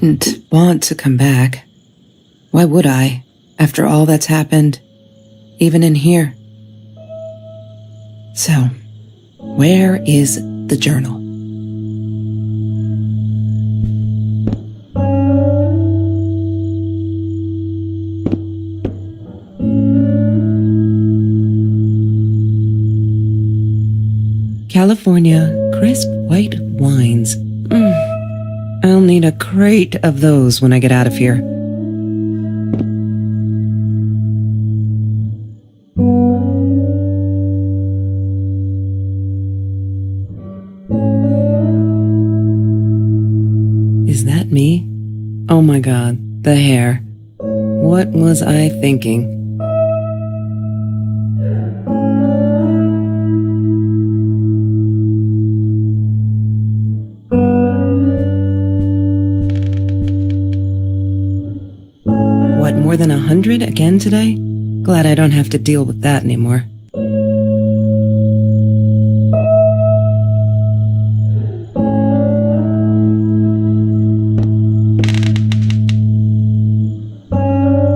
didn't want to come back. Why would I, after all that's happened, even in here? So, where is the journal? California crisp white wines. I'll need a crate of those when I get out of here. Is that me? Oh my God, the hair. What was I thinking? What, more than 100 again today? Glad I don't have to deal with that anymore.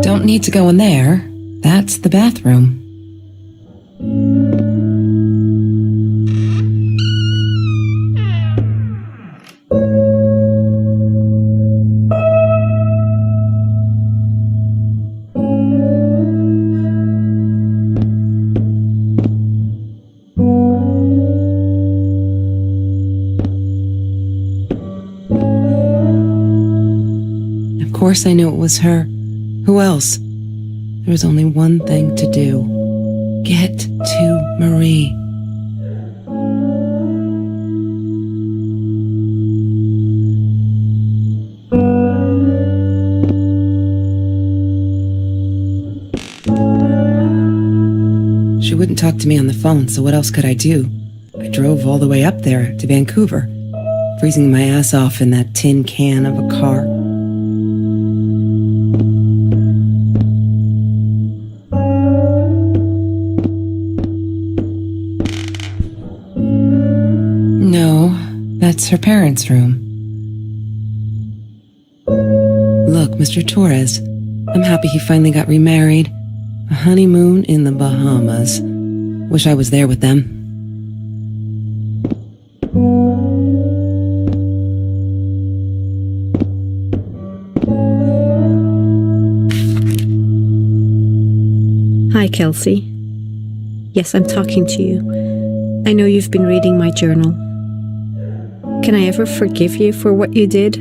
Don't need to go in there. That's the bathroom. Of course I knew it was her. Who else? There was only one thing to do. Get to Marie. She wouldn't talk to me on the phone, so what else could I do? I drove all the way up there to Vancouver, freezing my ass off in that tin can of a car. No, that's her parents' room. Look, Mr. Torres, I'm happy he finally got remarried. A honeymoon in the Bahamas. Wish I was there with them. Hi, Kelsey. Yes, I'm talking to you. I know you've been reading my journal. Can I ever forgive you for what you did?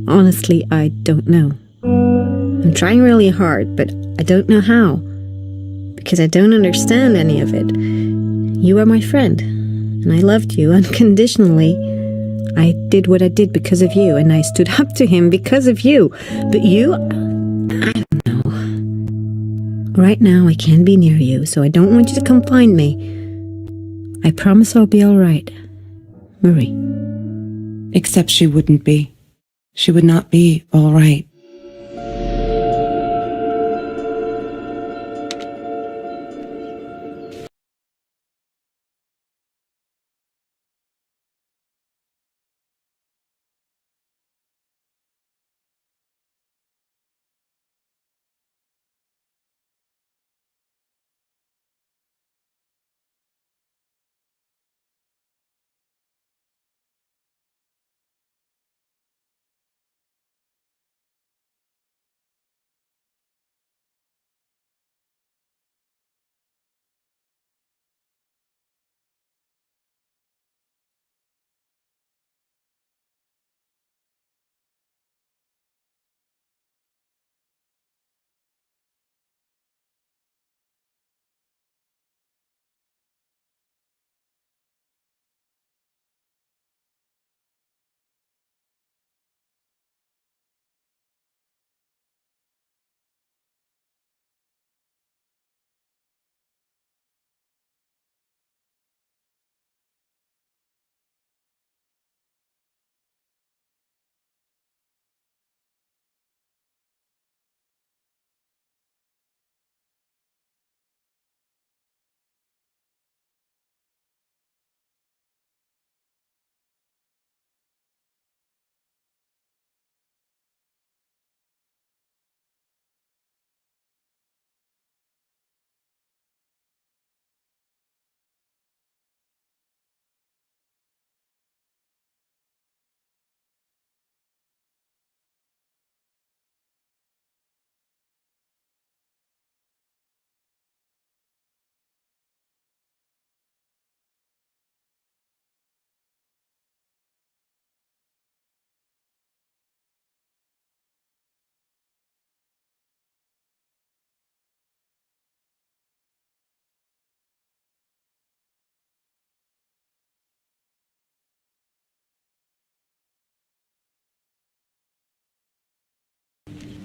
Honestly, I don't know. I'm trying really hard, but I don't know how. Because I don't understand any of it. You are my friend, and I loved you unconditionally. I did what I did because of you, and I stood up to him because of you. But you, I don't know. Right now, I can't be near you, so I don't want you to come find me. I promise I'll be all right. Marie. Except she wouldn't be. She would not be all right.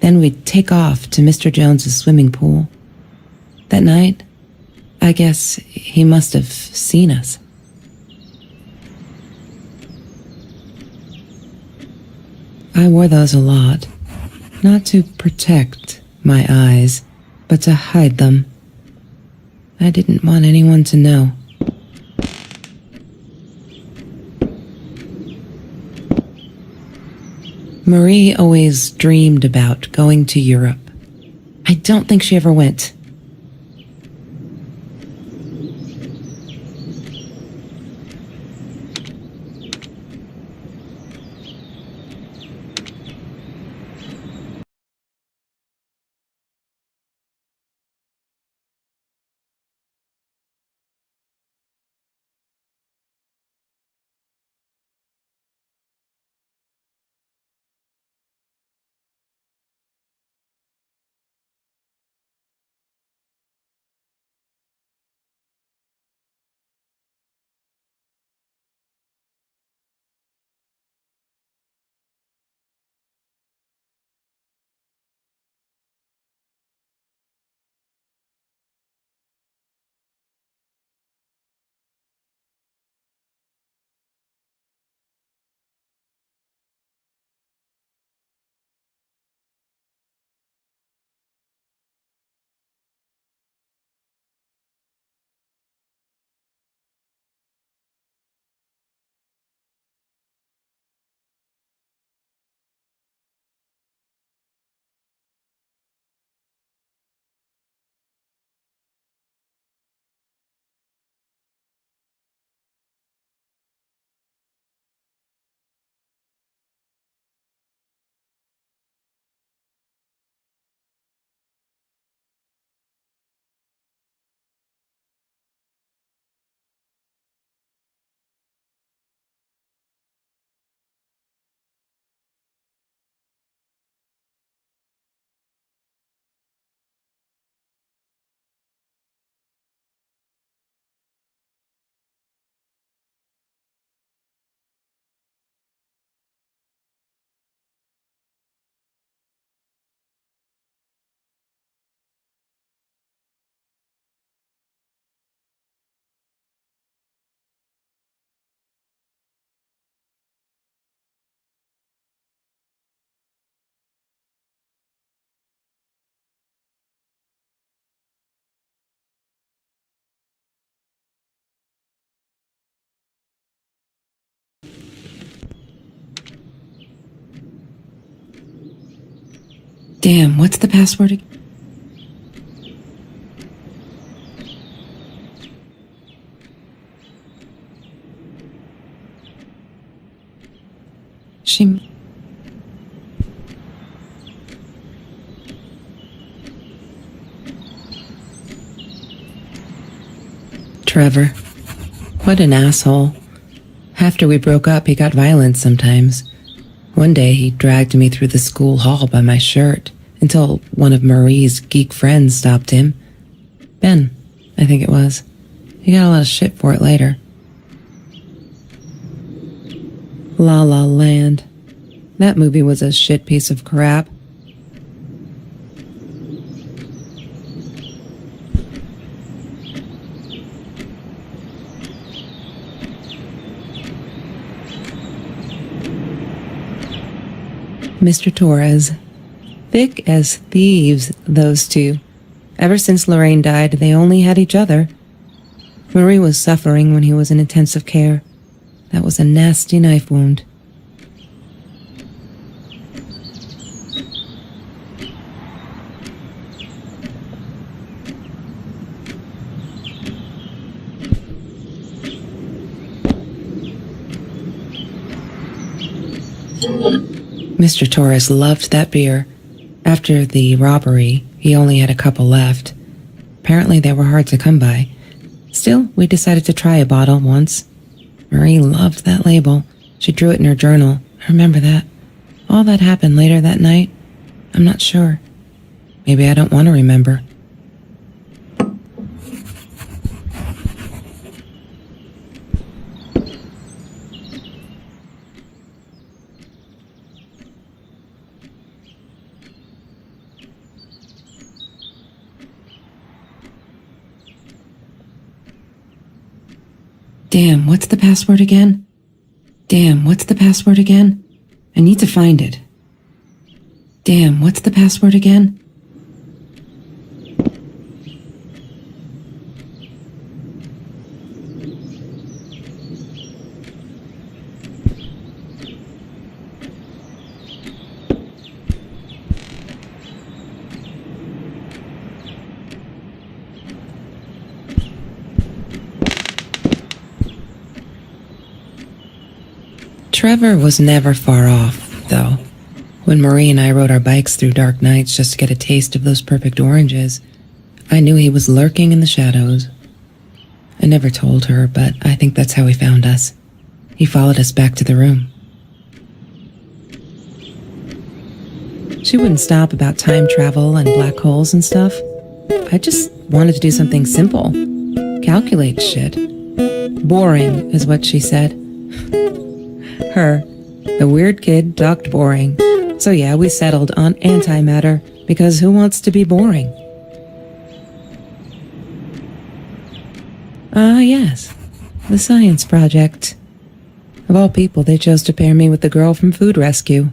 Then we'd take off to Mr. Jones's swimming pool. That night, I guess he must have seen us. I wore those a lot, not to protect my eyes, but to hide them. I didn't want anyone to know. Marie always dreamed about going to Europe. I don't think she ever went. Damn, what's the password again? Trevor. What an asshole. After we broke up, he got violent sometimes. One day, he dragged me through the school hall by my shirt until one of Marie's geek friends stopped him. Ben, I think it was. He got a lot of shit for it later. La La Land. That movie was a shit piece of crap. Mr. Torres. Thick as thieves, those two. Ever since Lorraine died, they only had each other. Marie was suffering when he was in intensive care. That was a nasty knife wound. Mr. Torres loved that beer. After the robbery, he only had a couple left. Apparently they were hard to come by. Still, we decided to try a bottle once. Marie loved that label. She drew it in her journal. I remember that. All that happened later that night, I'm not sure. Maybe I don't want to remember. Damn, what's the password again? Damn, what's the password again? I need to find it. Damn, what's the password again? Trevor was never far off, though. When Marie and I rode our bikes through dark nights just to get a taste of those perfect oranges, I knew he was lurking in the shadows. I never told her, but I think that's how he found us. He followed us back to the room. She wouldn't stop about time travel and black holes and stuff. I just wanted to do something simple. Calculate shit. Boring, is what she said. Her, the weird kid, talked boring. So yeah, we settled on antimatter, because who wants to be boring? Ah, yes. The science project. Of all people, they chose to pair me with the girl from Food Rescue.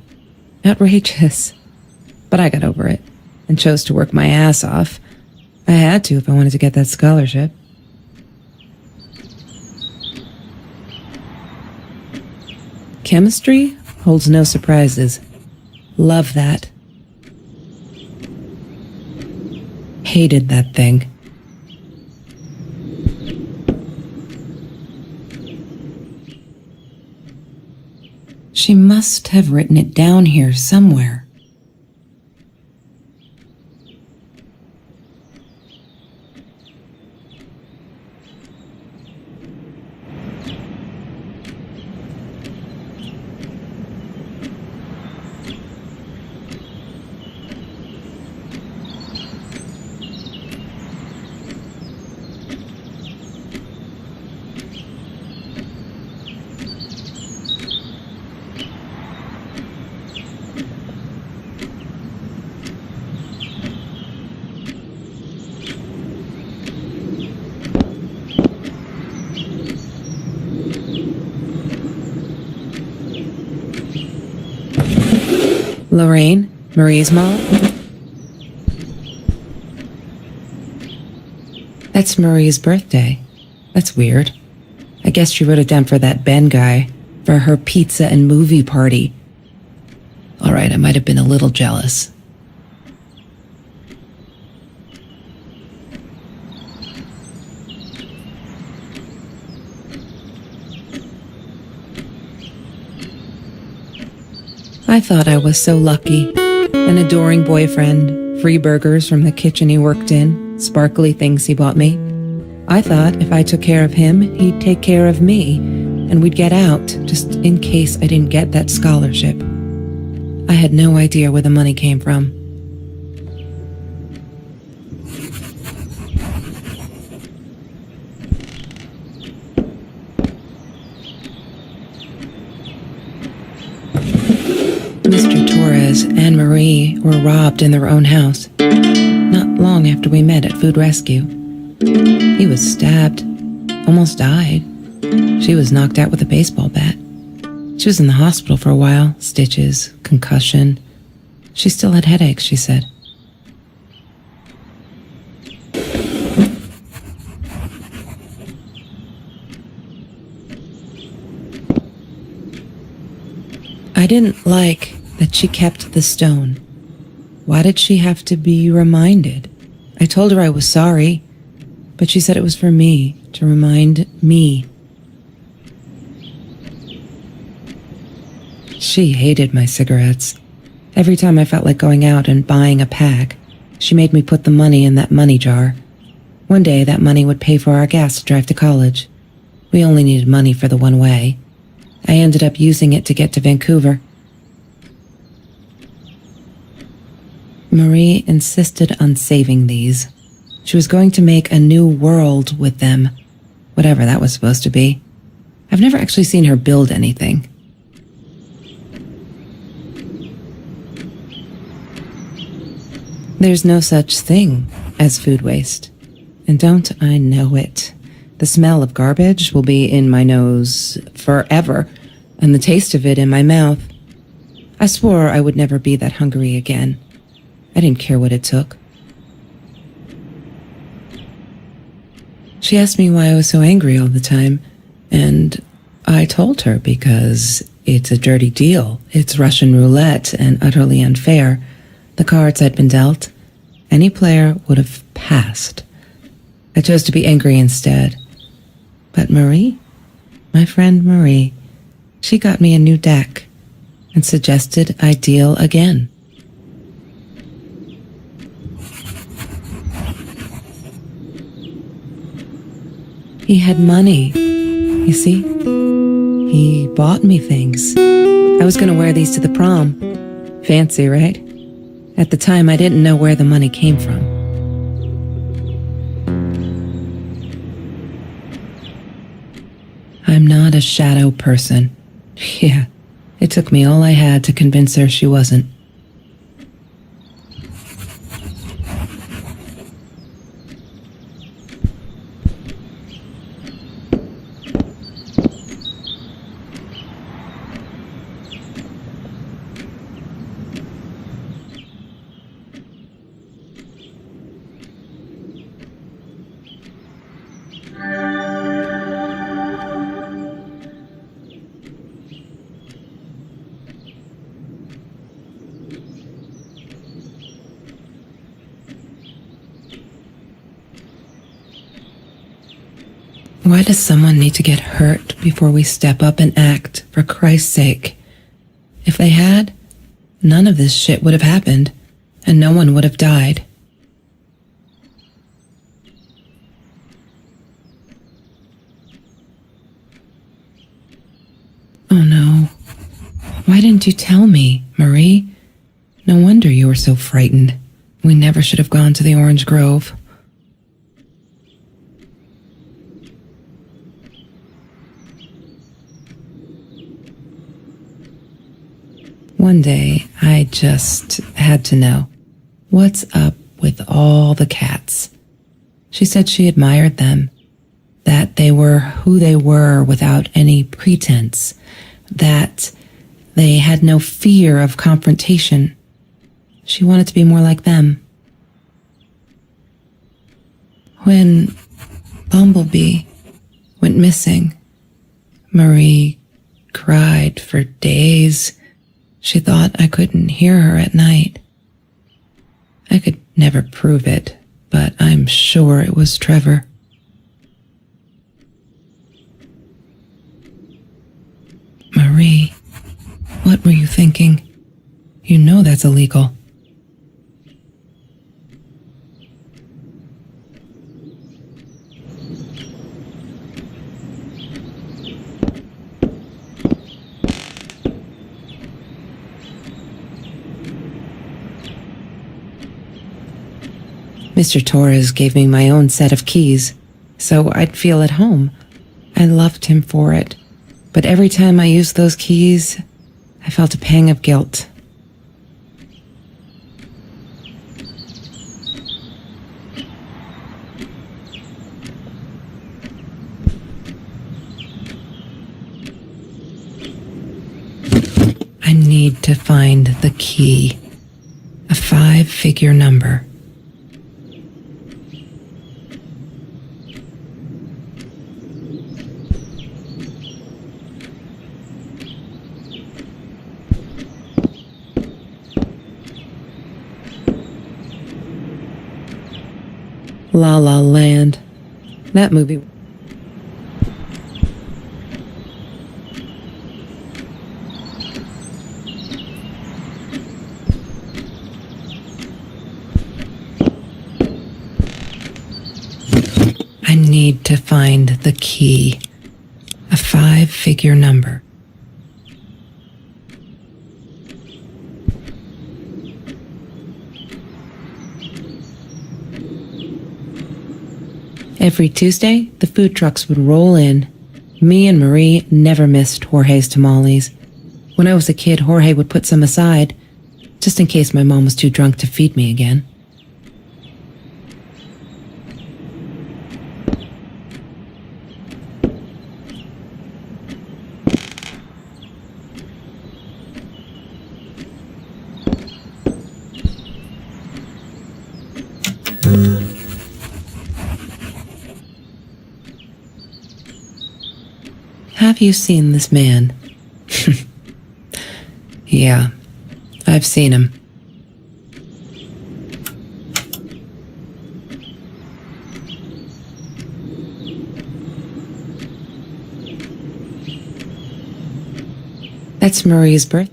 Outrageous. But I got over it, and chose to work my ass off. I had to if I wanted to get that scholarship. Chemistry holds no surprises. Love that. Hated that thing. She must have written it down here somewhere. Lorraine, Marie's mom? That's Marie's birthday. That's weird. I guess she wrote it down for that Ben guy, for her pizza and movie party. All right, I might have been a little jealous. I thought I was so lucky. An adoring boyfriend, free burgers from the kitchen he worked in, sparkly things he bought me. I thought if I took care of him, he'd take care of me, and we'd get out, just in case I didn't get that scholarship. I had no idea where the money came from. Mr. Torres and Marie were robbed in their own house, not long after we met at Food Rescue. He was stabbed, almost died. She was knocked out with a baseball bat. She was in the hospital for a while, stitches, concussion. She still had headaches, she said. I didn't like that she kept the stone. Why did she have to be reminded? I told her I was sorry, but she said it was for me, to remind me. She hated my cigarettes. Every time I felt like going out and buying a pack, she made me put the money in that money jar. One day, that money would pay for our gas to drive to college. We only needed money for the one way. I ended up using it to get to Vancouver. Marie insisted on saving these. She was going to make a new world with them, whatever that was supposed to be. I've never actually seen her build anything. There's no such thing as food waste. And don't I know it? The smell of garbage will be in my nose forever, and the taste of it in my mouth. I swore I would never be that hungry again. I didn't care what it took. She asked me why I was so angry all the time, and I told her because it's a dirty deal. It's Russian roulette and utterly unfair. The cards I'd been dealt, any player would have passed. I chose to be angry instead. But Marie, my friend Marie, she got me a new deck and suggested I deal again. He had money, you see? He bought me things. I was going to wear these to the prom. Fancy, right? At the time, I didn't know where the money came from. I'm not a shadow person. Yeah, it took me all I had to convince her she wasn't. Why does someone need to get hurt before we step up and act, for Christ's sake? If they had, none of this shit would have happened, and no one would have died. Oh no. Why didn't you tell me, Marie? No wonder you were so frightened. We never should have gone to the Orange Grove. One day, I just had to know, what's up with all the cats? She said she admired them, that they were who they were without any pretense, that they had no fear of confrontation. She wanted to be more like them. When Bumblebee went missing, Marie cried for days. She thought I couldn't hear her at night. I could never prove it, but I'm sure it was Trevor. Marie, what were you thinking? You know that's illegal. Mr. Torres gave me my own set of keys, so I'd feel at home. I loved him for it, but every time I used those keys, I felt a pang of guilt. I need to find the key, a 5-figure number. La La Land. That movie. I need to find the key. A 5-figure number. Every Tuesday, the food trucks would roll in. Me and Marie never missed Jorge's tamales. When I was a kid, Jorge would put some aside, just in case my mom was too drunk to feed me again. Have you seen this man? Yeah, I've seen him. That's Marie's birth.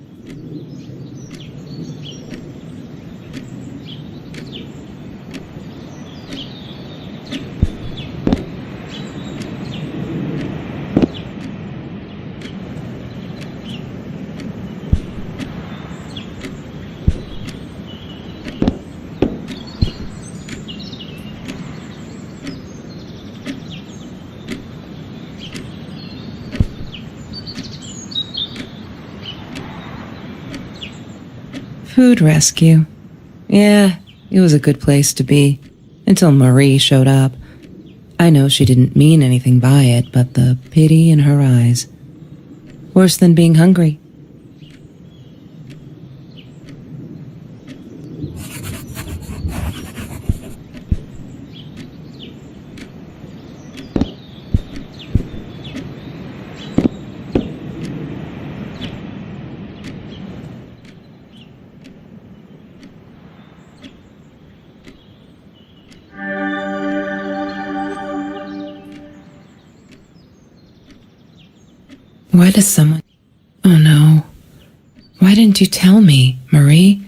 Food rescue. Yeah, it was a good place to be. Until Marie showed up. I know she didn't mean anything by it, but the pity in her eyes. Worse than being hungry. Why does someone... Oh no. Why didn't you tell me, Marie?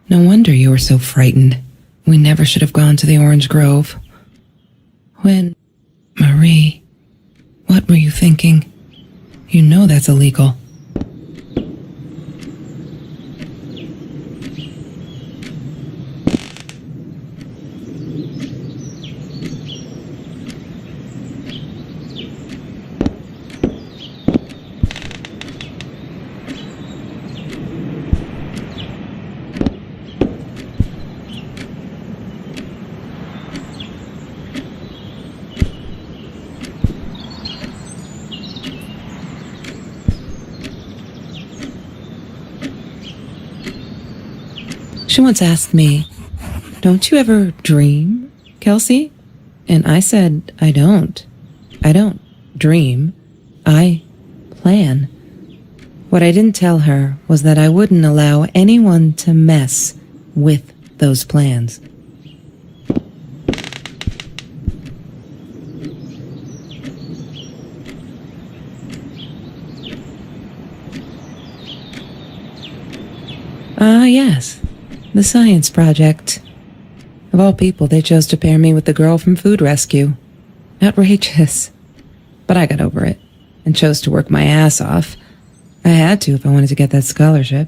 No wonder you were so frightened. We never should have gone to the orange grove. Marie, what were you thinking? You know that's illegal. She once asked me, "Don't you ever dream, Kelsey?" And I said, I don't. I don't dream. I plan. What I didn't tell her was that I wouldn't allow anyone to mess with those plans. Ah, yes. The science project. Of all people, they chose to pair me with the girl from Food Rescue. Outrageous. But I got over it and chose to work my ass off. I had to if I wanted to get that scholarship.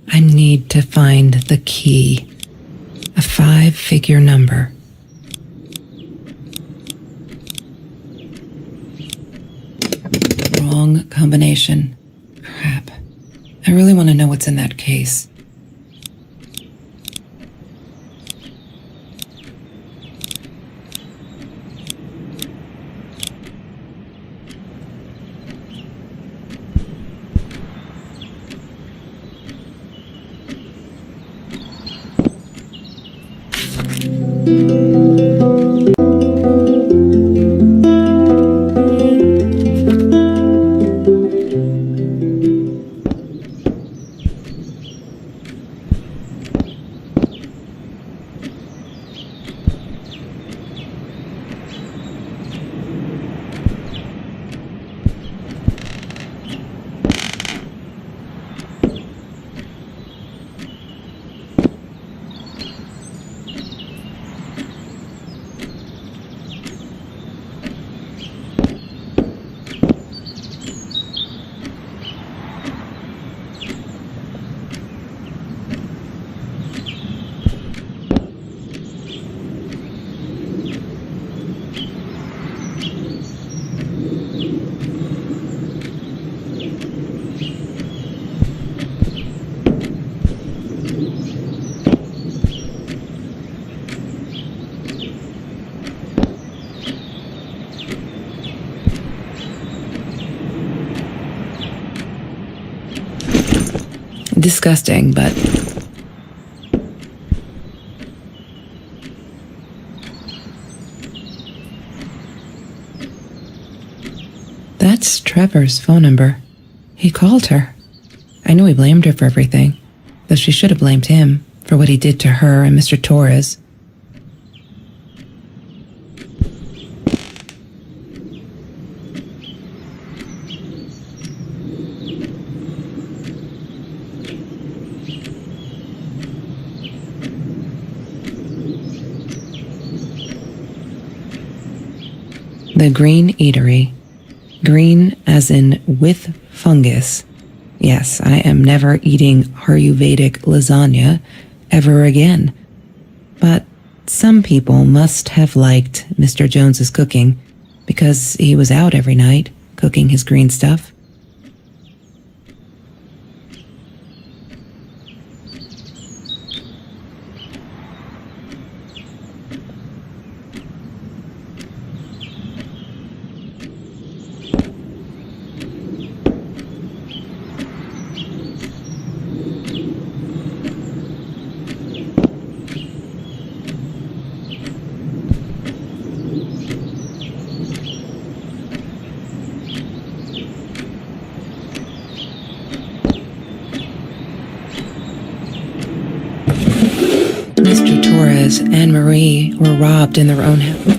I need to find the key. A 5-figure number. Wrong combination. Crap. I really want to know what's in that case. disgusting, but... That's Trevor's phone number. He called her. I knew he blamed her for everything, though she should have blamed him for what he did to her and Mr. Torres. The Green Eatery. Green as in with fungus. Yes, I am never eating Ayurvedic lasagna ever again. But some people must have liked Mr. Jones's cooking because he was out every night cooking his green stuff. Mr. Torres and Marie were robbed in their own house.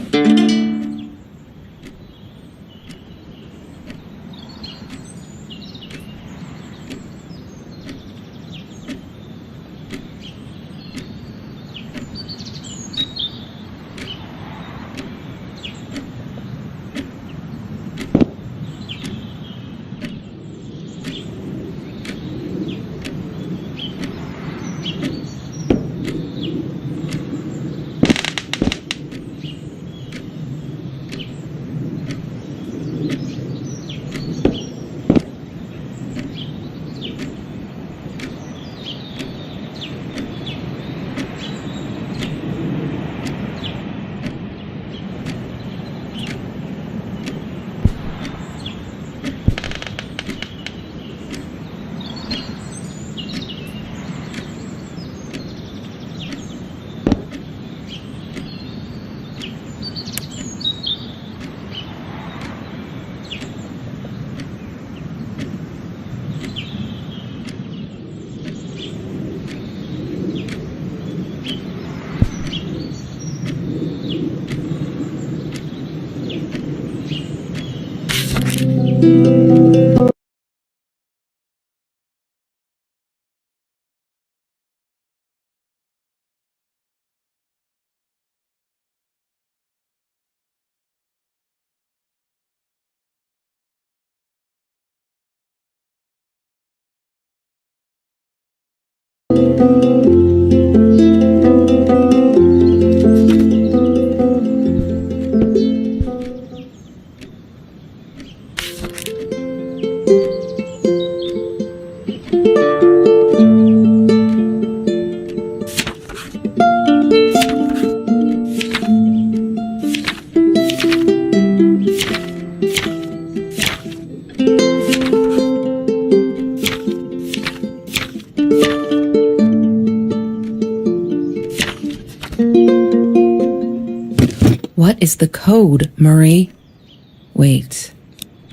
What is the code, Marie? Wait.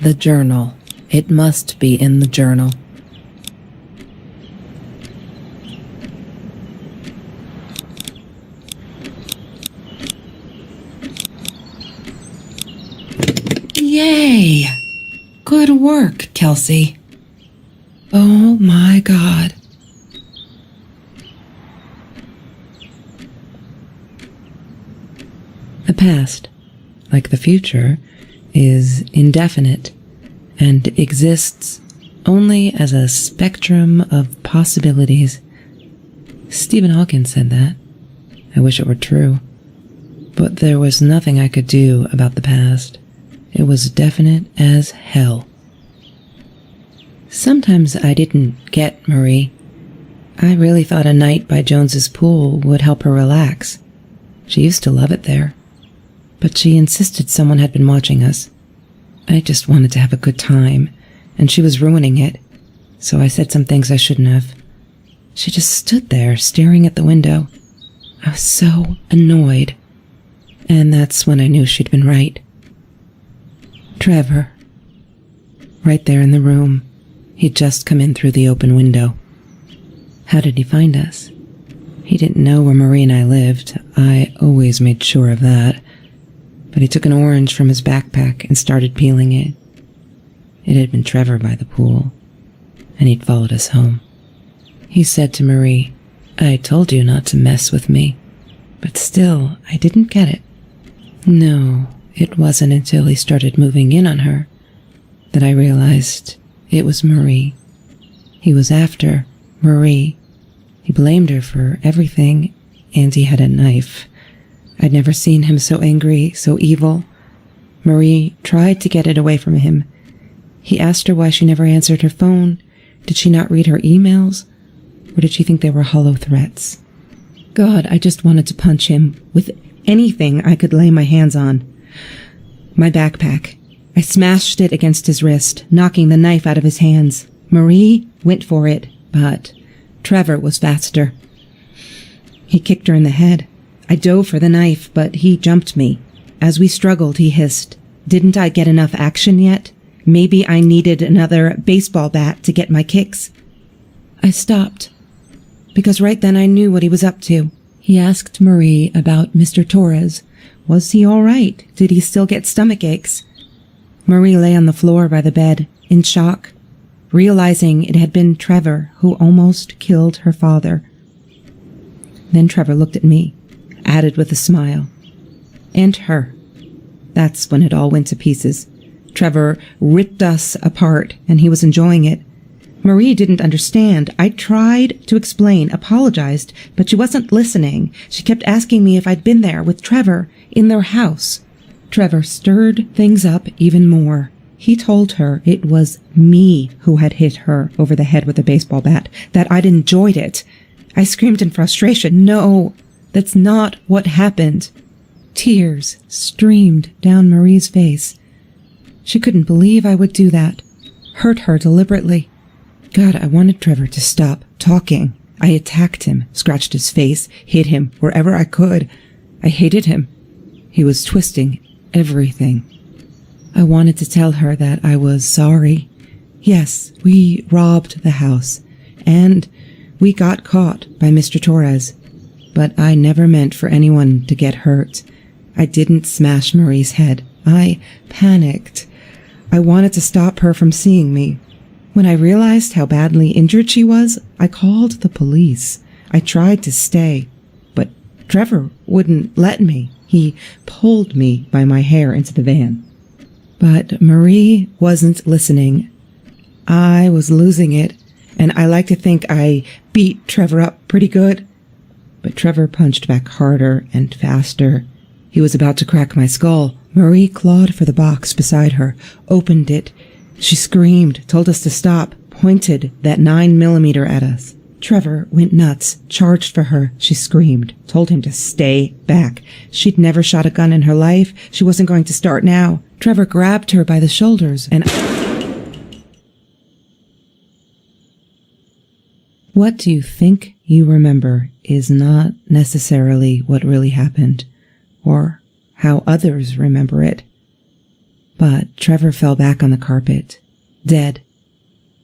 The journal. It must be in the journal. Yay! Good work, Kelsey. Oh my God. The past, like the future, is indefinite and exists only as a spectrum of possibilities. Stephen Hawking said that. I wish it were true. But there was nothing I could do about the past. It was definite as hell. Sometimes I didn't get Marie. I really thought a night by Jones's pool would help her relax. She used to love it there. But she insisted someone had been watching us. I just wanted to have a good time, and she was ruining it, so I said some things I shouldn't have. She just stood there staring at the window. I was so annoyed. And that's when I knew she'd been right. Trevor. Right there in the room. He'd just come in through the open window. How did he find us? He didn't know where Marie and I lived. I always made sure of that. But he took an orange from his backpack and started peeling it. It had been Trevor by the pool, and he'd followed us home. He said to Marie, "I told you not to mess with me." But still, I didn't get it. No, it wasn't until he started moving in on her that I realized it was Marie. He was after Marie. He blamed her for everything, and he had a knife. I'd never seen him so angry, so evil. Marie tried to get it away from him. He asked her why she never answered her phone. Did she not read her emails? Or did she think they were hollow threats? God, I just wanted to punch him with anything I could lay my hands on. My backpack. I smashed it against his wrist, knocking the knife out of his hands. Marie went for it, but Trevor was faster. He kicked her in the head. I dove for the knife, but he jumped me. As we struggled, he hissed, "Didn't I get enough action yet? Maybe I needed another baseball bat to get my kicks." I stopped, because right then I knew what he was up to. He asked Marie about Mr. Torres. Was he all right? Did he still get stomach aches? Marie lay on the floor by the bed, in shock, realizing it had been Trevor who almost killed her father. Then Trevor looked at me, added with a smile. And her. That's when it all went to pieces. Trevor ripped us apart, and he was enjoying it. Marie didn't understand. I tried to explain, apologized, but she wasn't listening. She kept asking me if I'd been there with Trevor in their house. Trevor stirred things up even more. He told her it was me who had hit her over the head with a baseball bat, that I'd enjoyed it. I screamed in frustration, "No, that's not what happened." Tears streamed down Marie's face. She couldn't believe I would do that, hurt her deliberately. God, I wanted Trevor to stop talking. I attacked him, scratched his face, hit him wherever I could. I hated him. He was twisting everything. I wanted to tell her that I was sorry. Yes, we robbed the house, and we got caught by Mr. Torres, but I never meant for anyone to get hurt. I didn't smash Marie's head. I panicked. I wanted to stop her from seeing me. When I realized how badly injured she was, I called the police. I tried to stay, but Trevor wouldn't let me. He pulled me by my hair into the van. But Marie wasn't listening. I was losing it, and I like to think I beat Trevor up pretty good. But Trevor punched back harder and faster. He was about to crack my skull. Marie clawed for the box beside her, opened it. She screamed, told us to stop, pointed that 9mm at us. Trevor went nuts, charged for her. She screamed, told him to stay back. She'd never shot a gun in her life. She wasn't going to start now. Trevor grabbed her by the shoulders and... What do you think you remember is not necessarily what really happened, or how others remember it. But Trevor fell back on the carpet, dead.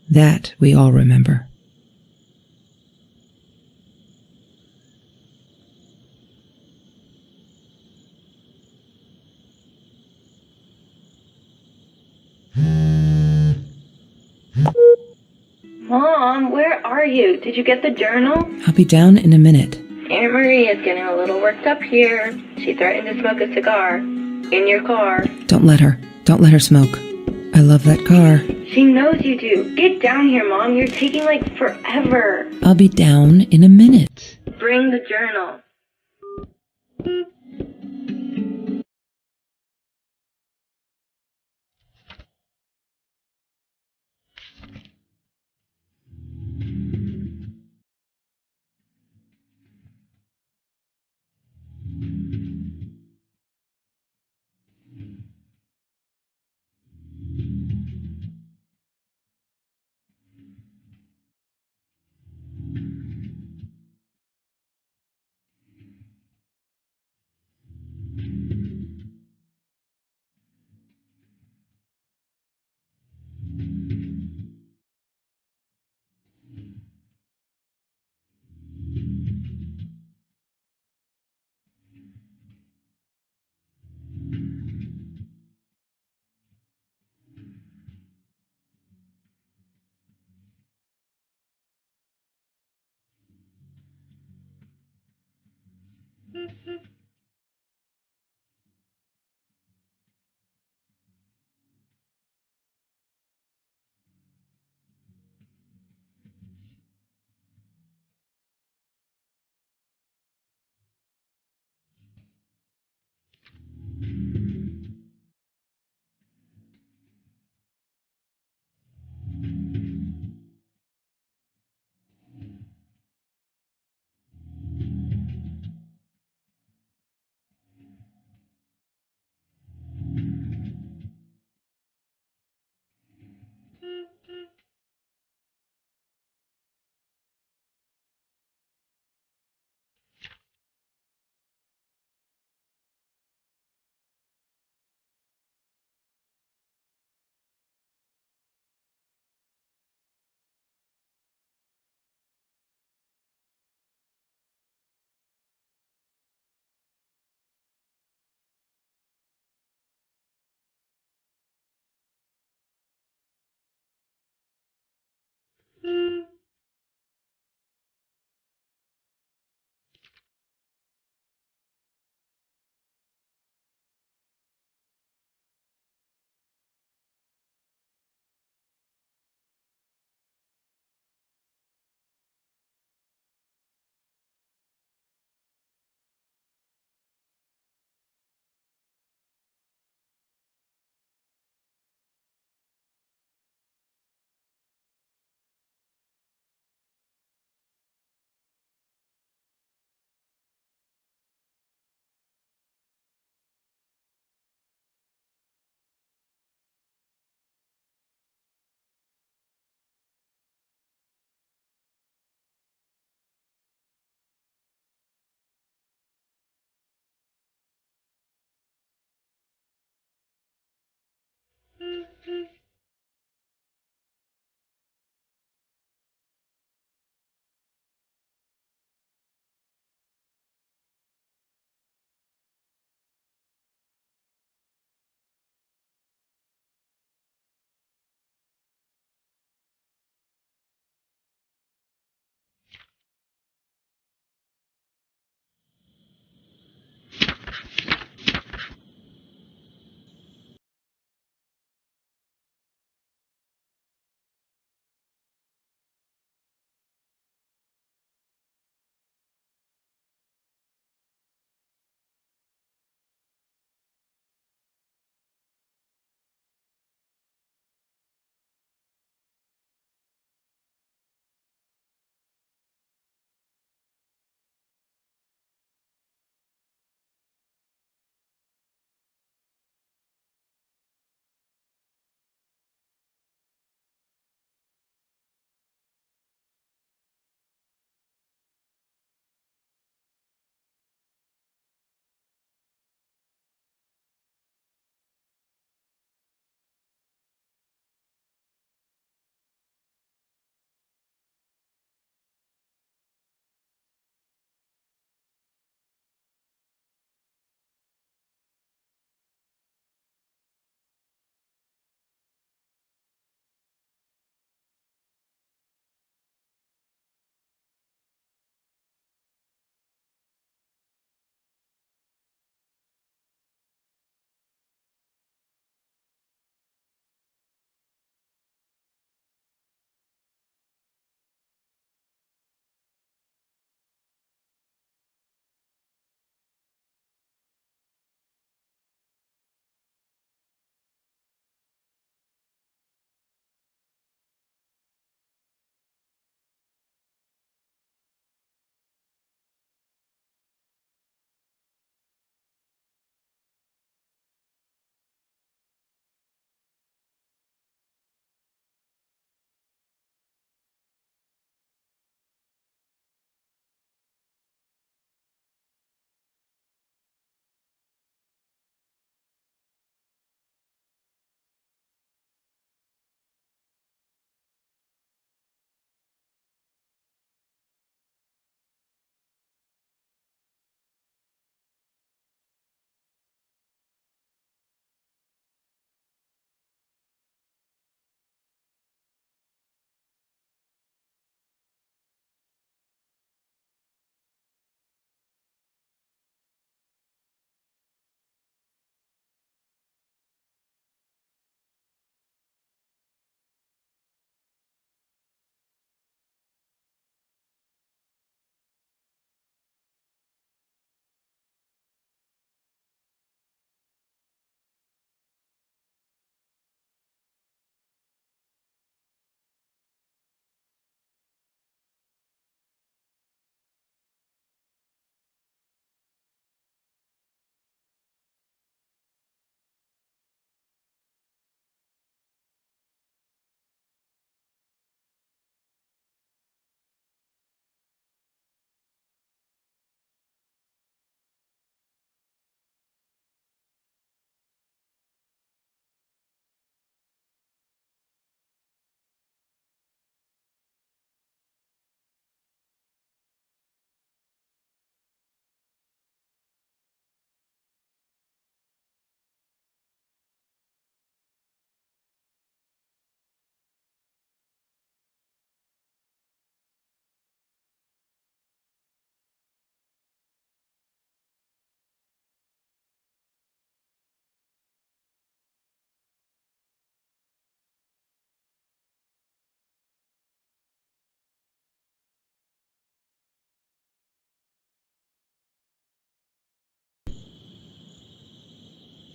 That we all remember. Mom, where are you? Did you get the journal? I'll be down in a minute. Aunt Marie is getting a little worked up here. She threatened to smoke a cigar. In your car. Don't let her. Don't let her smoke. I love that car. She knows you do. Get down here, Mom. You're taking, like, forever. I'll be down in a minute. Bring the journal.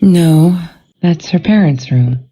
No, that's her parents' room.